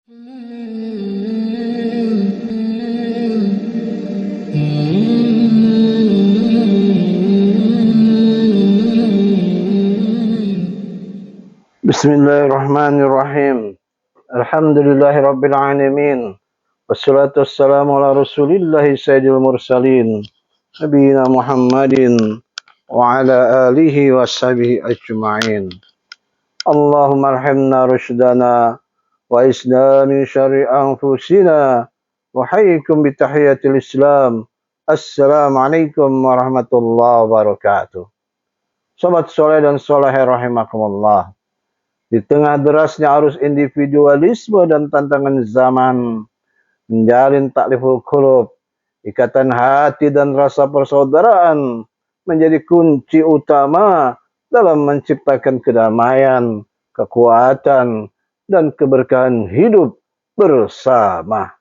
Bismillahirrahmanirrahim. Alhamdulillahirabbil alamin. Wassalatu wassalamu ala Rasulillahi sayyidil mursalin. Nabiyina Muhammadin wa ala alihi washabihi ajma'in. Allahumma arhamna rushdana wa isna min syarri anfusina wa hayyikum bi tahiyatil Islam. Assalamualaikum warahmatullahi wabarakatuh. Sobat soleh dan solehah rahimakumullah. Di tengah derasnya arus individualisme dan tantangan zaman, menjalin takliful qulub, ikatan hati dan rasa persaudaraan menjadi kunci utama dalam menciptakan kedamaian, kekuatan, dan keberkahan hidup bersama.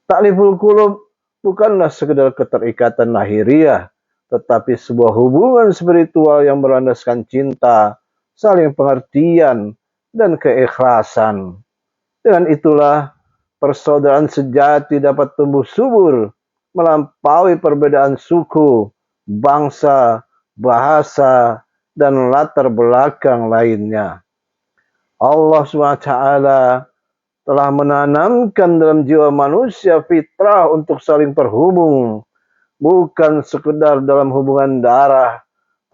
Takliful qulub bukanlah sekedar keterikatan lahiriah, tetapi sebuah hubungan spiritual yang berlandaskan cinta, saling pengertian, dan keikhlasan. Dengan itulah persaudaraan sejati dapat tumbuh subur melampaui perbedaan suku, bangsa, bahasa, dan latar belakang lainnya. Allah SWT telah menanamkan dalam jiwa manusia fitrah untuk saling terhubung, bukan sekedar dalam hubungan darah,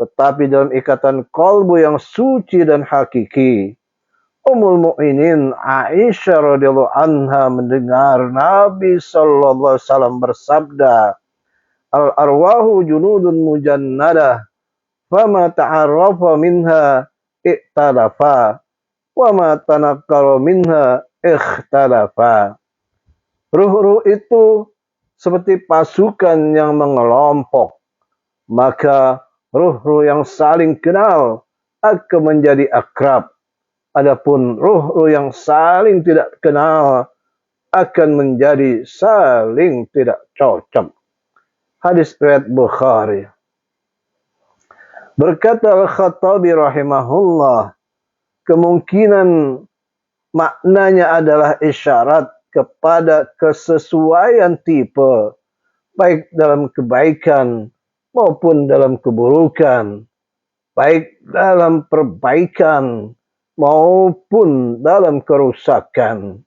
tetapi dalam ikatan qalbu yang suci dan hakiki. Ummul Mukminin Aisyah radhiyallahu anha mendengar Nabi sallallahu alaihi wasallam bersabda, "Al arwahu junudun mujannadah, fama ta'arrafa minha iktalafa, wa ma tanakkara minha ikhtalafa." Ruh-ruh itu seperti pasukan yang mengelompok, maka ruh-ruh yang saling kenal akan menjadi akrab. Adapun ruh-ruh yang saling tidak kenal akan menjadi saling tidak cocok. Hadis riwayat Bukhari. Berkata Al-Khattabi rahimahullah, kemungkinan maknanya adalah isyarat kepada kesesuaian tipe, baik dalam kebaikan maupun dalam keburukan, baik dalam perbaikan maupun dalam kerusakan.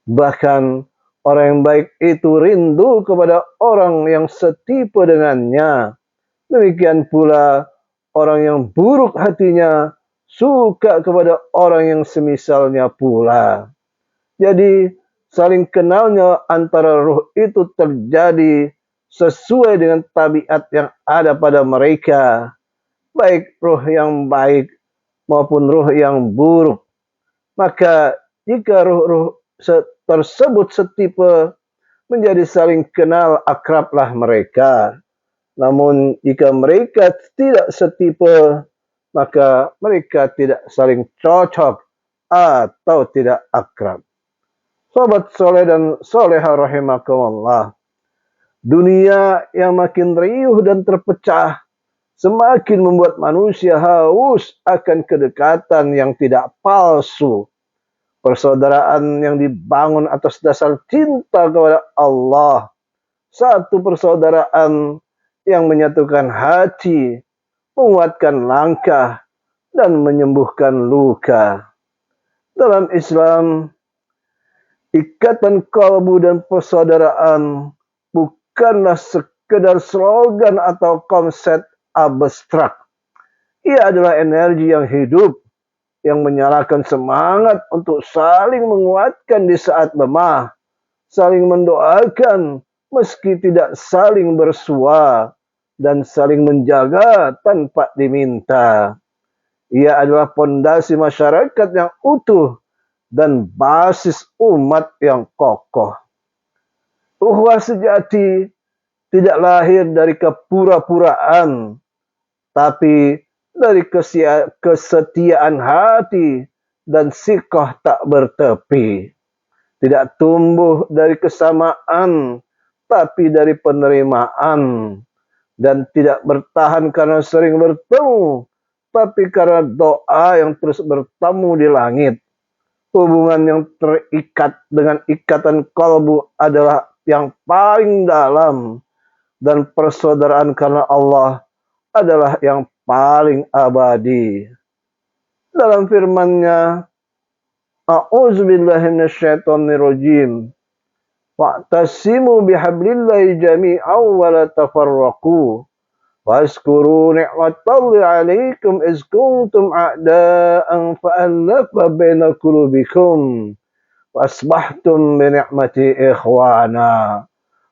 Bahkan orang yang baik itu rindu kepada orang yang setipe dengannya. Demikian pula orang yang buruk hatinya suka kepada orang yang semisalnya pula. Jadi saling kenalnya antara ruh itu terjadi sesuai dengan tabiat yang ada pada mereka, baik ruh yang baik maupun ruh yang buruk. Maka jika ruh-ruh tersebut setipe, menjadi saling kenal, akrablah mereka. Namun jika mereka tidak setipe, maka mereka tidak saling cocok atau tidak akrab. Sobat soleh dan solehah rahimakumullah, dunia yang makin riuh dan terpecah semakin membuat manusia haus akan kedekatan yang tidak palsu. Persaudaraan yang dibangun atas dasar cinta kepada Allah. Satu persaudaraan yang menyatukan hati, menguatkan langkah, dan menyembuhkan luka. Dalam Islam, ikatan kalbu dan persaudaraan bukanlah sekedar slogan atau konsep abstrak. Ia adalah energi yang hidup, yang menyalakan semangat untuk saling menguatkan di saat lemah, saling mendoakan meski tidak saling bersua, dan saling menjaga tanpa diminta. Ia adalah pondasi masyarakat yang utuh dan basis umat yang kokoh. Ukhuwah sejati tidak lahir dari kepura-puraan, tapi dari kesetiaan hati dan sikoh tak bertepi. Tidak tumbuh dari kesamaan, tapi dari penerimaan. Dan tidak bertahan karena sering bertemu, tapi karena doa yang terus bertemu di langit. Hubungan yang terikat dengan ikatan kalbu adalah yang paling dalam, dan persaudaraan karena Allah adalah yang paling abadi. Dalam firman-Nya, A'udzubillahi minasyaitonirrajim. Wa'tasimu bihablillahi jami'an wa la tafarraqu. Wazkuru ni'matallahi 'alaikum iz kuntum a'da'an fa'alafa baina qulubikum wasbahtum bi ni'mati ikhwana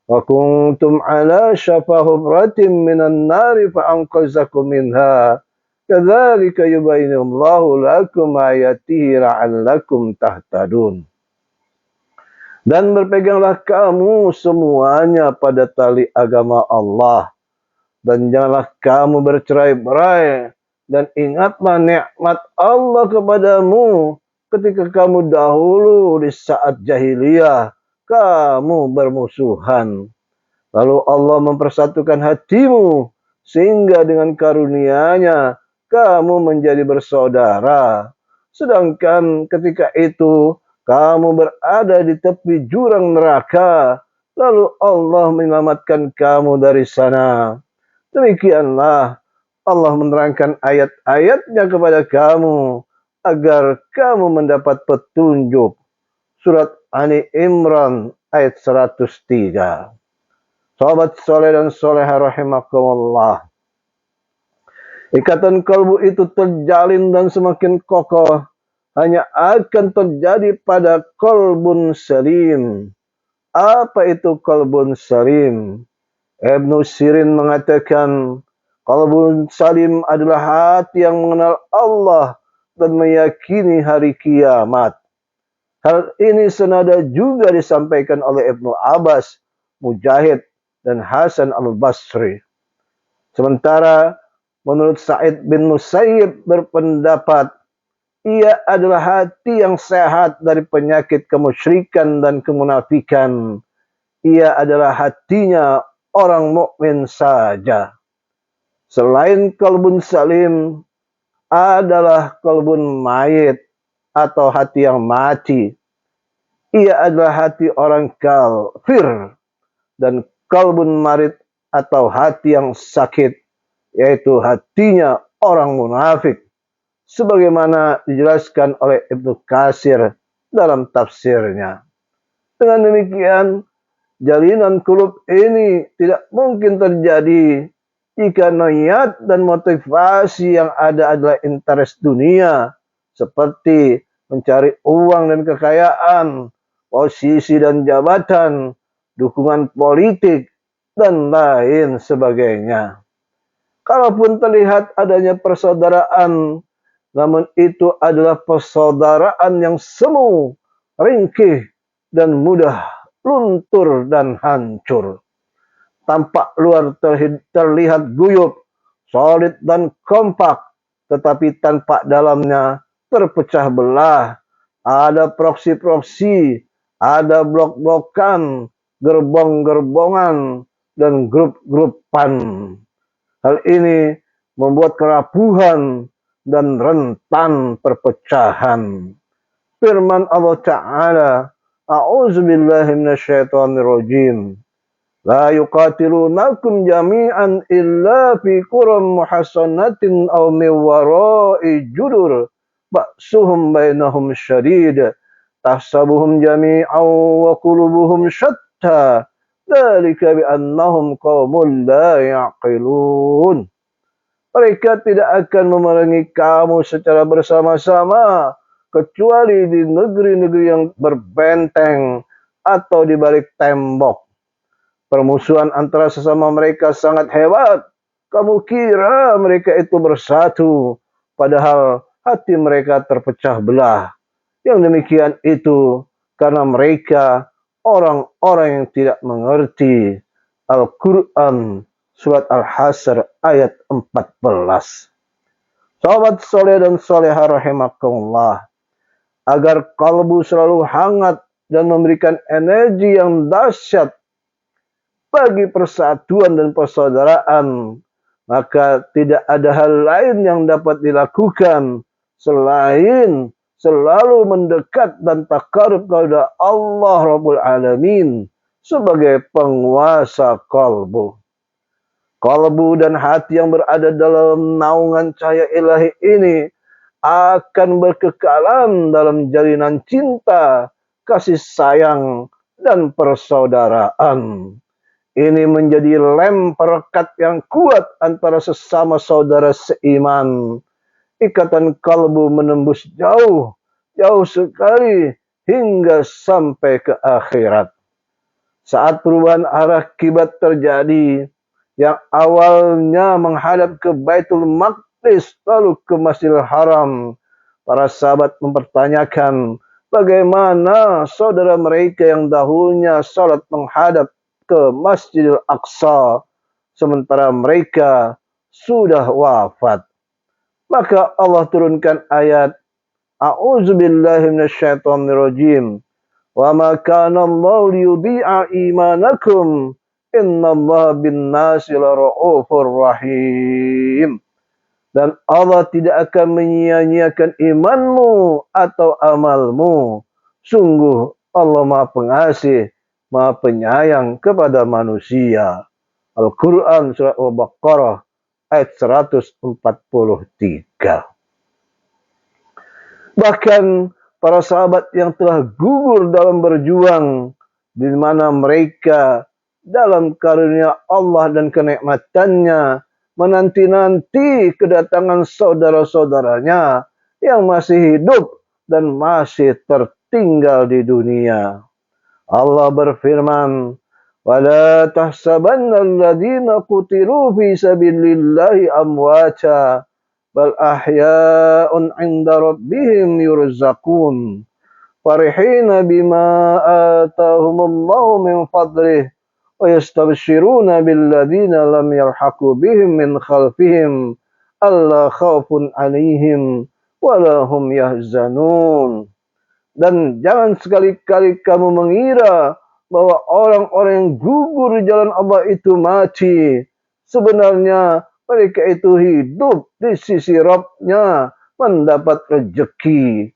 wa kuntum 'ala shafa hufratin minan nari fa'anqazakum minha kadzalika yubayyinullahu lakum ayatihi la'allakum tahtadun. Dan berpeganglah kamu semuanya pada tali agama Allah, dan janganlah kamu bercerai-berai, dan ingatlah nikmat Allah kepadamu ketika kamu dahulu di saat jahiliyah kamu bermusuhan. Lalu Allah mempersatukan hatimu sehingga dengan karunia-Nya kamu menjadi bersaudara. Sedangkan ketika itu kamu berada di tepi jurang neraka, lalu Allah menyelamatkan kamu dari sana. Demikianlah Allah menerangkan ayat-ayat-Nya kepada kamu agar kamu mendapat petunjuk. Surat Ali Imran ayat 103. Sahabat soleh dan soleha rahimakumullah. Ikatan kalbu itu terjalin dan semakin kokoh hanya akan terjadi pada qalbun salim. Apa itu qalbun salim? Ibnu Sirin mengatakan, qalbun salim adalah hati yang mengenal Allah dan meyakini hari kiamat. Hal ini senada juga disampaikan oleh Ibnu Abbas, Mujahid, dan Hasan al-Basri. Sementara menurut Sa'id bin Musayyib berpendapat, ia adalah hati yang sehat dari penyakit kemusyrikan dan kemunafikan. Ia adalah hatinya orang mukmin saja. Selain qalbun salim, adalah qalbun mayit atau hati yang mati. Ia adalah hati orang kafir. Dan qalbun marid atau hati yang sakit, yaitu hatinya orang munafik, sebagaimana dijelaskan oleh Ibnu Katsir dalam tafsirnya. Dengan demikian, jalinan qulub ini tidak mungkin terjadi jika niat dan motivasi yang ada adalah interest dunia, seperti mencari uang dan kekayaan, posisi dan jabatan, dukungan politik, dan lain sebagainya. Kalaupun terlihat adanya persaudaraan, namun itu adalah persaudaraan yang semu, ringkih, dan mudah luntur dan hancur. Tampak luar terlihat guyup, solid dan kompak, tetapi tanpa dalamnya terpecah belah. Ada proksi-proksi, ada blok-blokan, gerbong-gerbongan, dan grup-grupan. Hal ini membuat kerapuhan dan rentan perpecahan. Firman Allah Ta'ala, A'udzubillahi minasyaitonirrajim. La yuqatilunakum jami'an illa fi quram muhassanatin aw min wara'i judur ba'suhum bainahum syadid tahsabuhum jami'an wa qulubuhum syatta dzalika bi annahum qaumun la ya'qilun. Mereka tidak akan memerangi kamu secara bersama-sama kecuali di negeri-negeri yang berbenteng atau di balik tembok. Permusuhan antara sesama mereka sangat hebat. Kamu kira mereka itu bersatu, padahal hati mereka terpecah belah. Yang demikian itu karena mereka orang-orang yang tidak mengerti Al-Quran, surat Al-Hasr ayat 14. Sahabat soleh dan soleha rahimakumullah, agar kalbu selalu hangat dan memberikan energi yang dahsyat bagi persatuan dan persaudaraan, maka tidak ada hal lain yang dapat dilakukan selain selalu mendekat dan takarub kepada Allah Rabbul Alamin sebagai penguasa kalbu. Kalbu dan hati yang berada dalam naungan cahaya ilahi ini akan berkekalan dalam jalinan cinta, kasih sayang, dan persaudaraan. Ini menjadi lem perekat yang kuat antara sesama saudara seiman. Ikatan kalbu menembus jauh, jauh sekali hingga sampai ke akhirat. Saat perubahan arah kiblat terjadi, yang awalnya menghadap ke Baitul Maqdis lalu ke Masjidil Haram, para sahabat mempertanyakan bagaimana saudara mereka yang dahulunya salat menghadap ke Masjidil Aqsa sementara mereka sudah wafat. Maka Allah turunkan ayat A'udzubillahi minasyaitonirrajim. Wa ma kana Allahu liyudhi'a imanakum innallaha bin-nasi lara'ufur rahim. Dan Allah tidak akan menyia-nyiakan imanmu atau amalmu. Sungguh Allah Maha Pengasih, Maha Penyayang kepada manusia. Al-Quran Surah Al-Baqarah ayat 143. Bahkan para sahabat yang telah gugur dalam berjuang, di mana mereka dalam karunia Allah dan kenikmatannya menanti-nanti kedatangan saudara-saudaranya yang masih hidup dan masih tertinggal di dunia. Allah berfirman, وَلَا تَحْسَبَنَّ الَّذِينَ قُتِلُوا فِي سَبِيلِ اللَّهِ أَمْوَاتًا بَلْ أَحْيَاءٌ عِندَ رَبِّهِمْ يُرْزَقُونَ فَرِحِينَ بِمَا آتَاهُمُ اللَّهُ مِنْ فَضْلِهِ وَيَسْتَبْشِرُونَ بِالَّذِينَ لَمْ يَلْحَقُوا بِهِمْ مِنْ خَلْفِهِمْ أَلَّا خَوْفٌ عَلَيْهِمْ وَلَا هُمْ يَحْزَنُونَ. Dan jangan sekali-kali kamu mengira bahwa orang-orang yang gugur di jalan Allah itu mati. Sebenarnya mereka itu hidup di sisi Rabb-nya, mendapat rezeki.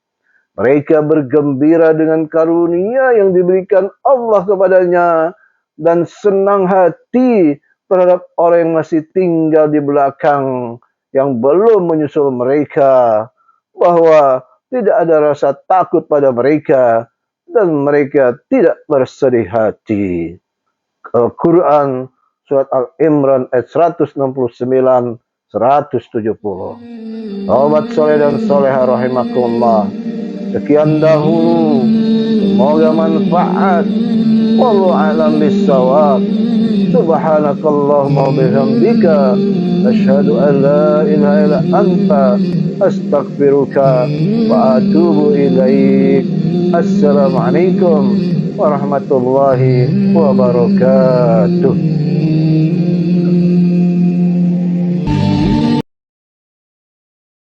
Mereka bergembira dengan karunia yang diberikan Allah kepadanya dan senang hati terhadap orang yang masih tinggal di belakang yang belum menyusul mereka, bahwa tidak ada rasa takut pada mereka dan mereka tidak bersedih hati. Al-Quran Surat Al-Imran ayat 169, 170. Sahabat soleh dan soleha rahimakumullah, sekian dahulu, semoga manfaat. Wallahu a'lam bissawab. Subhanakallahumma wa bihamdika asyhadu an la ilaha illa anta astaghfiruka wa atubu ilaik. Assalamualaikum warahmatullahi wabarakatuh.